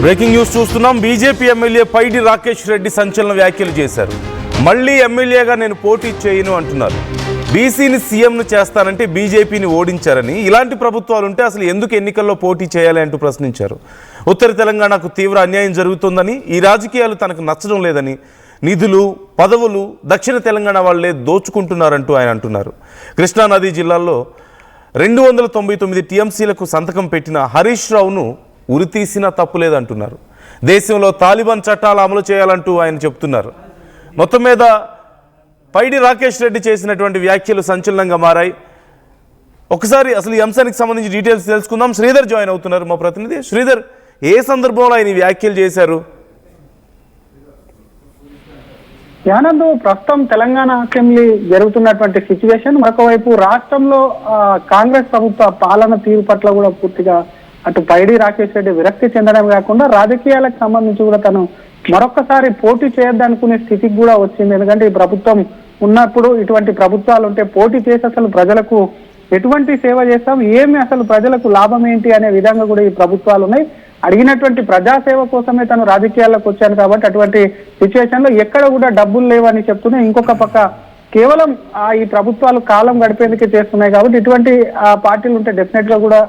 Breaking news చూస్తున్నాం. BJP MLA పైడి రాకేష్ రెడ్డి సంచలన వ్యాఖ్యలు చేశారు. మళ్ళీ ఎమ్మెల్యేగా నేను పోటీ చేయను అంటున్నారు. బీసీని సీఎంను చేస్తానంటే బీజేపీని ఓడించారని, ఇలాంటి ప్రభుత్వాలు ఉంటే అసలు ఎందుకు ఎన్నికల్లో పోటీ చేయాలి అంటూ ప్రశ్నించారు. ఉత్తర తెలంగాణకు తీవ్ర అన్యాయం జరుగుతోందని, ఈ రాజకీయాలు తనకు నచ్చడం లేదని, నిధులు పదవులు దక్షిణ తెలంగాణ వాళ్లే దోచుకుంటున్నారంటూ ఆయన అంటున్నారు. కృష్ణానది జిల్లాలో 299 టీఎంసీలకు సంతకం పెట్టిన హరీష్ రావును ఉరితీసినా తప్పులేదంటున్నారు. దేశంలో తాలిబాన్ చట్టాలు అమలు చేయాలంటూ ఆయన చెప్తున్నారు. మొత్తం మీద పైడి రాకేష్ రెడ్డి చేసినటువంటి వ్యాఖ్యలు సంచలనంగా మారాయి. ఒకసారి అసలు ఈ అంశానికి సంబంధించి డీటెయిల్స్ తెలుసుకుందాం. శ్రీధర్ జాయిన్ అవుతున్నారు, మా ప్రతినిధి. శ్రీధర్, ఏ సందర్భంలో ఆయన వ్యాఖ్యలు చేశారు? యానందు, ప్రస్తుతం తెలంగాణ అసెంబ్లీ జరుగుతున్నటువంటి సిచ్యువేషన్, మరొకవైపు రాష్ట్రంలో కాంగ్రెస్ ప్రభుత్వ పాలన తీరు పట్ల కూడా పూర్తిగా అటు పైడి రాకేష్ రెడ్డి విరక్తి చెందడం కాకుండా రాజకీయాలకు సంబంధించి కూడా తను మరొకసారి పోటీ చేయొద్దనుకునే స్థితికి కూడా వచ్చింది. ఎందుకంటే ఈ ప్రభుత్వం ఉన్నప్పుడు ఇటువంటి ప్రభుత్వాలు ఉంటే పోటీ చేసి అసలు ప్రజలకు ఎటువంటి సేవ చేస్తాం, ఏమి అసలు ప్రజలకు లాభం ఏంటి అనే విధంగా కూడా ఈ ప్రభుత్వాలు ఉన్నాయి. అడిగినటువంటి ప్రజాసేవ కోసమే తను రాజకీయాల్లోకి వచ్చాను కాబట్టి అటువంటి సిచ్యువేషన్ లో ఎక్కడ కూడా డబ్బులు లేవని చెప్తూనే, ఇంకొక పక్క కేవలం ఈ ప్రభుత్వాలు కాలం గడిపేందుకే చేస్తున్నాయి కాబట్టి ఇటువంటి పార్టీలు ఉంటే డెఫినెట్ గా కూడా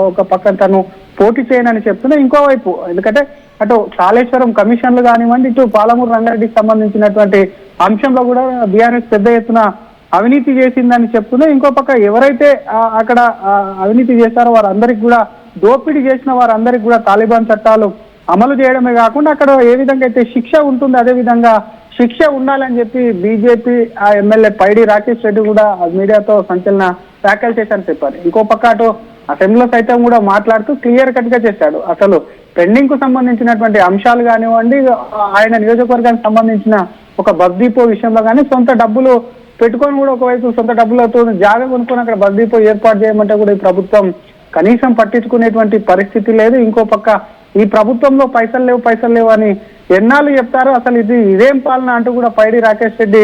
ఒక పక్క తను పోటీ చేయనని చెప్తున్నా. ఇంకోవైపు ఎందుకంటే అటు కాళేశ్వరం కమిషన్లు కానివ్వండి, ఇటు పాలమూరు రంగారెడ్డికి సంబంధించినటువంటి అంశంలో కూడా బీఆర్ఎస్ పెద్ద ఎత్తున అవినీతి చేసిందని చెప్తున్నా. ఇంకో పక్క ఎవరైతే అక్కడ అవినీతి చేశారో వారందరికి కూడా, దోపిడీ చేసిన వారందరికి కూడా తాలిబాన్ చట్టాలు అమలు చేయడమే కాకుండా అక్కడ ఏ విధంగా అయితే శిక్ష ఉంటుందో అదే విధంగా శిక్ష ఉండాలని చెప్పి బీజేపీ ఎమ్మెల్యే పైడి రాకేష్ రెడ్డి కూడా మీడియాతో సంచలన వ్యాఖ్యలు చేశారని చెప్పారు. ఇంకో పక్క అటు అసెంబ్లీలో సైతం కూడా మాట్లాడుతూ క్లియర్ కట్ గా చేశాడు. అసలు పెండింగ్ కు సంబంధించినటువంటి అంశాలు కానివ్వండి, ఆయన నియోజకవర్గానికి సంబంధించిన ఒక బస్ డిపో విషయంలో కానీ సొంత డబ్బులు పెట్టుకొని కూడా ఒకవైపు సొంత డబ్బులతో జాగా కొనుక్కొని అక్కడ బస్ డిపో ఏర్పాటు చేయమంటే కూడా ఈ ప్రభుత్వం కనీసం పట్టించుకునేటువంటి పరిస్థితి లేదు. ఇంకో పక్క ఈ ప్రభుత్వంలో పైసలు లేవు అని ఎన్నాళ్ళు చెప్తారో, అసలు ఇదేం పాలన అంటూ కూడా పైడి రాకేష్ రెడ్డి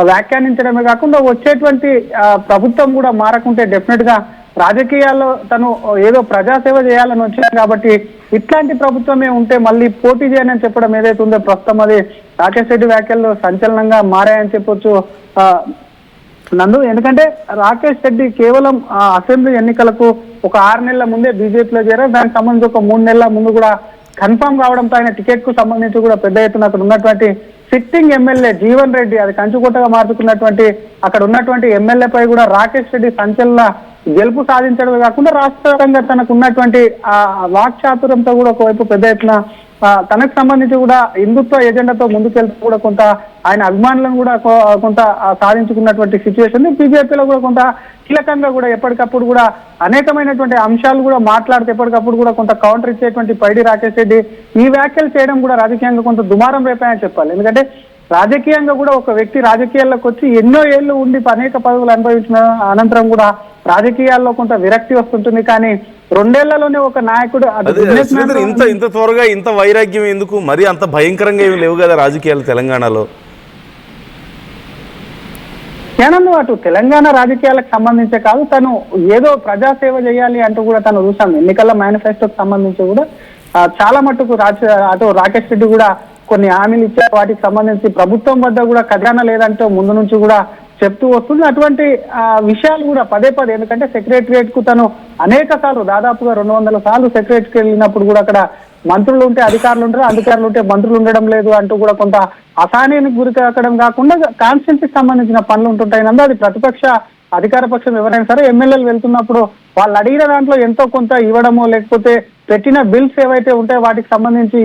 వ్యాఖ్యానించడమే కాకుండా వచ్చేటువంటి ప్రభుత్వం కూడా మారకుంటే డెఫినెట్ గా రాజకీయాల్లో తను ఏదో ప్రజాసేవ చేయాలని వచ్చాను కాబట్టి ఇట్లాంటి ప్రభుత్వమే ఉంటే మళ్ళీ పోటీ చేయనని చెప్పడం ఏదైతే ఉందో ప్రస్తుతం అది రాకేష్ రెడ్డి వ్యాఖ్యల్లో సంచలనంగా మారాయని చెప్పొచ్చు నందు. ఎందుకంటే రాకేష్ రెడ్డి కేవలం అసెంబ్లీ ఎన్నికలకు ఒక 6 నెలల ముందే బీజేపీలో చేరారు. దానికి సంబంధించి ఒక 3 నెలల ముందు కూడా కన్ఫర్మ్ కావడంతో ఆయన టికెట్ కు సంబంధించి కూడా పెద్ద ఎత్తున అక్కడ ఉన్నటువంటి సిట్టింగ్ ఎమ్మెల్యే జీవన్ రెడ్డి, అది కంచుకోటగా మార్చుకున్నటువంటి అక్కడ ఉన్నటువంటి ఎమ్మెల్యేపై కూడా రాకేష్ రెడ్డి సంచలన గెలుపు సాధించడమే కాకుండా రాష్ట్రంగా తనకు ఉన్నటువంటి వాక్చాతుర్యంతో కూడా ఒకవైపు పెద్ద ఎత్తున తనకు సంబంధించి కూడా హిందుత్వ ఎజెండాతో ముందుకెళ్తూ కూడా కొంత ఆయన అభిమానులను కూడా కొంత సాధించుకున్నటువంటి సిచ్యువేషన్. బీజేపీలో కూడా కొంత కీలకంగా కూడా ఎప్పటికప్పుడు కూడా అనేకమైనటువంటి అంశాలు కూడా మాట్లాడితే ఎప్పటికప్పుడు కూడా కొంత కౌంటర్ ఇచ్చేటువంటి పైడి రాకేష్ రెడ్డి ఈ వ్యాఖ్యలు చేయడం కూడా రాజకీయంగా కొంత దుమారం రేపాయని చెప్పాలి. ఎందుకంటే రాజకీయంగా కూడా ఒక వ్యక్తి రాజకీయాల్లోకి వచ్చి ఎన్నో ఏళ్ళు ఉండి అనేక పదవులు అనుభవించిన అనంతరం కూడా రాజకీయాల్లో కొంత విరక్తి వస్తుంటుంది. కానీ 2 ఏళ్లలోనే ఒక నాయకుడు ఇంత త్వరగా ఇంత వైరాగ్యం ఎందుకు? మరి అంత భయంకరంగా ఏమి లేవు కదా రాజకీయాలు తెలంగాణలో. ఏనన్ను అటు తెలంగాణ రాజకీయాలకు సంబంధించే కాదు, తను ఏదో ప్రజాసేవ చేయాలి అంటూ కూడా తను చూసాను. ఎన్నికల మేనిఫెస్టోకి సంబంధించి కూడా చాలా మట్టుకు అటు రాకేష్ రెడ్డి కూడా కొన్ని హామీలు ఇచ్చే వాటికి సంబంధించి ప్రభుత్వం వద్ద కూడా ఖజానా లేదంటూ ముందు నుంచి కూడా చెప్తూ వస్తుంది. అటువంటి విషయాలు కూడా పదే ఎందుకంటే సెక్రటరియట్ కు తను అనేక సార్లు, దాదాపుగా 200 సార్లు సెక్రటరీకి వెళ్ళినప్పుడు కూడా అక్కడ మంత్రులు ఉంటే అధికారులు ఉంటారు, అధికారులు ఉంటే మంత్రులు ఉండడం లేదు అంటూ కూడా కొంత అసహనానికి గురి కాకడం కాకుండా కాన్స్టిట్యూన్సీకి సంబంధించిన పనులు ఉంటుంటాయి నందు. అది ప్రతిపక్ష అధికార పక్షం ఎవరైనా సరే ఎమ్మెల్యేలు వెళ్తున్నప్పుడు వాళ్ళు అడిగిన దాంట్లో ఎంతో కొంత ఇవ్వడమో, లేకపోతే పెట్టిన బిల్స్ ఏవైతే ఉంటాయో వాటికి సంబంధించి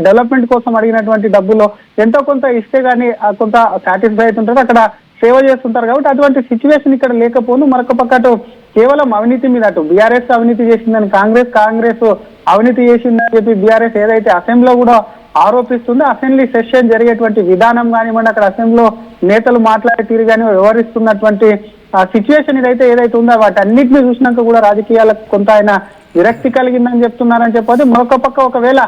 డెవలప్మెంట్ కోసం అడిగినటువంటి డబ్బులో ఎంతో కొంత ఇస్తే గానీ కొంత సాటిస్ఫై అవుతుంటారు, అక్కడ సేవ చేస్తుంటారు. కాబట్టి అటువంటి సిచ్యువేషన్ ఇక్కడ లేకపోను. మరొక పక్కటు కేవలం అవినీతి మీద అటు బీఆర్ఎస్ అవినీతి చేసిందని కాంగ్రెస్ అవినీతి చేసిందని చెప్పి బీఆర్ఎస్ ఏదైతే అసెంబ్లీలో కూడా ఆరోపిస్తుందో, అసెంబ్లీ సెషన్ జరిగేటువంటి విధానం కానివ్వండి, అక్కడ అసెంబ్లీలో నేతలు మాట్లాడే తీరు కానీ వ్యవహరిస్తున్నటువంటి సిచ్యువేషన్ ఏదైతే ఉందో వాటన్నిటిని చూసినాక కూడా రాజకీయాలకు కొంత ఆయన విరక్తి కలిగిందని చెప్తున్నారని చెప్పొచ్చు. మరొక పక్క ఒకవేళ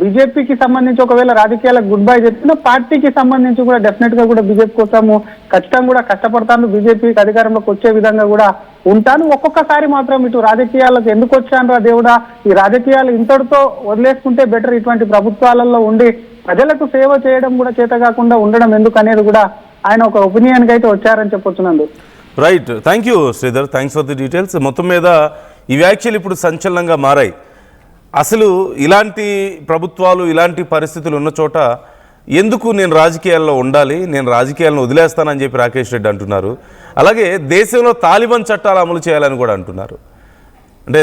బీజేపీకి సంబంధించి ఒకవేళ రాజకీయాలకు గుడ్ బై చెప్పిన పార్టీకి సంబంధించి కూడా డెఫినెట్ గా కూడా బీజేపీ కోసము ఖచ్చితంగా కూడా కష్టపడతాను, బీజేపీకి అధికారంలోకి వచ్చే విధంగా కూడా ఉంటాను. ఒక్కొక్కసారి మాత్రం ఇటు రాజకీయాలకు ఎందుకు వచ్చాను రా దేవుడా, ఈ రాజకీయాలు ఇంతటితో వదిలేసుకుంటే బెటర్, ఇటువంటి ప్రభుత్వాలలో ఉండి ప్రజలకు సేవ చేయడం కూడా చేత కాకుండా ఉండడం ఎందుకు అనేది కూడా ఆయన ఒక ఒపీనియన్ కి అయితే వచ్చారని చెప్పొచ్చునందు. Right, thank you Sridhar, thanks for the details. మొత్తం మీద ఈ వ్యాఖ్యలు ఇప్పుడు సంచలనంగా మారాయి. అసలు ఇలాంటి ప్రభుత్వాలు ఇలాంటి పరిస్థితులు ఉన్న చోట ఎందుకు నేను రాజకీయాల్లో ఉండాలి, నేను రాజకీయాలను వదిలేస్తానని చెప్పి రాకేష్ రెడ్డి అంటున్నారు. అలాగే దేశంలో తాలిబాన్ చట్టాలు అమలు చేయాలని కూడా అంటున్నారు. అంటే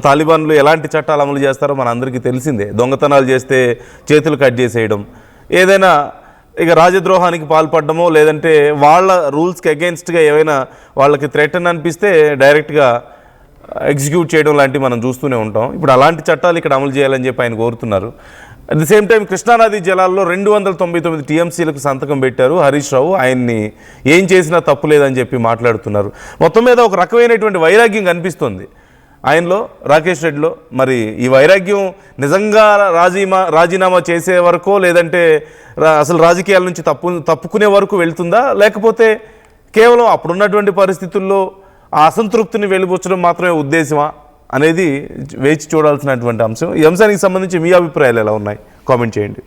తాలిబాన్లు ఎలాంటి చట్టాలు అమలు చేస్తారో మన అందరికీ తెలిసిందే. దొంగతనాలు చేస్తే చేతులు కట్ చేసేయడం, ఏదైనా ఇక రాజద్రోహానికి పాల్పడడమో లేదంటే వాళ్ళ రూల్స్కి అగెన్స్ట్గా ఏవైనా వాళ్ళకి థ్రెటన్ అనిపిస్తే డైరెక్ట్గా ఎగ్జిక్యూట్ చేయడం లాంటివి మనం చూస్తూనే ఉంటాం. ఇప్పుడు అలాంటి చట్టాలు ఇక్కడ అమలు చేయాలని చెప్పి ఆయన కోరుతున్నారు. అట్ ది సేమ్ టైం కృష్ణానది జలాల్లో 299 టీఎంసీలకు సంతకం పెట్టారు హరీష్ రావు. ఆయన్ని ఏం చేసినా తప్పు లేదని చెప్పి మాట్లాడుతున్నారు. మొత్తం మీద ఒక రకమైనటువంటి వైరాగ్యం కనిపిస్తుంది ఆయనలో, రాకేష్ రెడ్డిలో. మరి ఈ వైరాగ్యం నిజంగా రాజీనామా చేసే వరకో లేదంటే అసలు రాజకీయాల నుంచి తప్పుకునే వరకు వెళ్తుందా, లేకపోతే కేవలం అప్పుడున్నటువంటి పరిస్థితుల్లో ఆ అసంతృప్తిని వెలిబుచ్చడం మాత్రమే ఉద్దేశమా అనేది వేచి చూడాల్సినటువంటి అంశం. ఈ అంశానికి సంబంధించి మీ అభిప్రాయాలు ఎలా ఉన్నాయి కామెంట్ చేయండి.